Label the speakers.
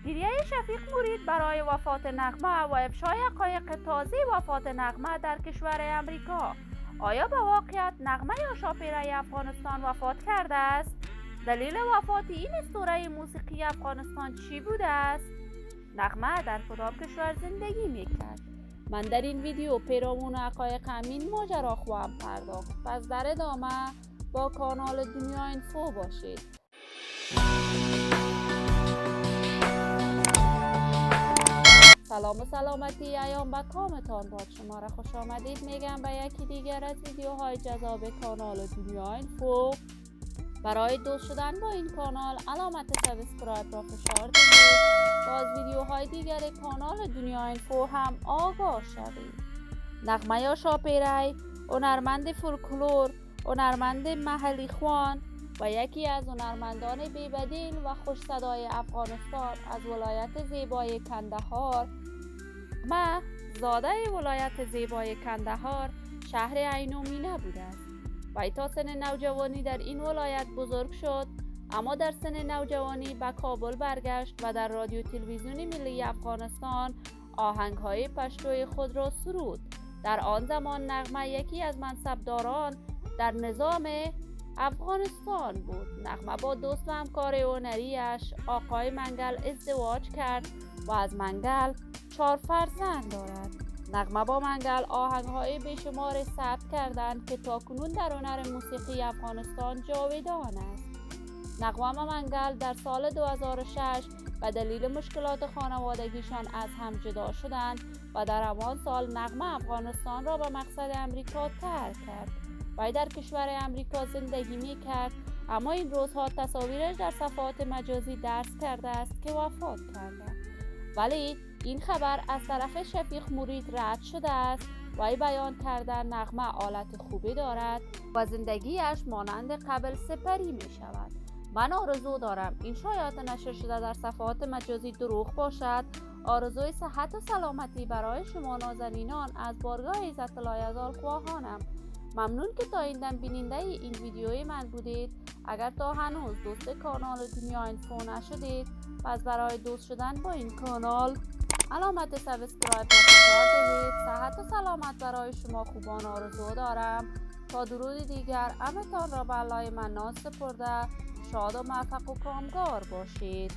Speaker 1: گریه شفیق مرید برای وفات نغمه و افشای حقایق تازه وفات نغمه در کشور امریکا. آیا به واقعیت نغمه یا شاپیره افغانستان وفات کرده است؟ دلیل وفات این اسطوره موسیقی افغانستان چی بوده است؟ نغمه در کدام کشور زندگی میکرد؟ من در این ویدیو پیرامون حقایق همین ماجرا خواهم پرداخت. پس در ادامه با کانال دنیا اینفو باشید. سلام و سلامتی ایام به کامتان باد. شما را خوش آمدید میگم به یکی دیگر از ویدیوهای جذاب کانال دنیا اینفو. برای دوست شدن با این کانال علامت سابسکرایب را فشار دهید تا از ویدیوهای دیگر کانال دنیا اینفو هم آگاه شوید. نغمه یا شاپیره هنرمند فولکلور، هنرمند محلی خوان و یکی از هنرمندان بی‌بدیل و خوش صدای افغانستان از ولایت زیبای کندهار. نغمه زاده ولایت زیبای کندهار شهر عینومینه بوده است. وی تا سن نوجوانی در این ولایت بزرگ شد، اما در سن نوجوانی به کابل برگشت و در رادیو تلویزیون ملی افغانستان آهنگ‌های پشتوی خود را سرود. در آن زمان نغمه یکی از منصبداران در نظام افغانستان بود. نغمه با دوست و همکار هنری‌اش آقای منگل ازدواج کرد و از منگل 4 فرزند دارد. نغمه با منگل آهنگ‌های بیشمار ثبت کردند که تاکنون در هنر موسیقی افغانستان جاودان است. نغمه و منگل در سال 2006 به دلیل مشکلات خانوادگیشان از هم جدا شدند و در همان سال نغمه افغانستان را به مقصد امریکا ترک کرد. وی در کشور امریکا زندگی می کرد، اما این روزها تصاویرش در صفحات مجازی درز کرده است که وفات کرده. ولی این خبر از طرف شفیق مرید رد شده است. وی بیان کرده نغمه حالت خوبی دارد و زندگیش مانند قبل سپری می شود. من آرزو دارم این شایعات نشر شده در صفحات مجازی دروغ باشد. آرزوی صحت و سلامتی برای شما نازنینان از بارگاه عزت الایزال خواهانم. ممنون که تا این دم بیننده این ویدیوی من بودید. اگر تا هنوز دوست کانال دنیا اینفو نشدید، پس برای دوست شدن با این کانال علامت سابسکرایب را فشار دهید. صحت و سلامت برای شما خوبان آرزو دارم. تا درود دیگر همتان را به الله منان سپرده شاد و موفق و کامگار باشید.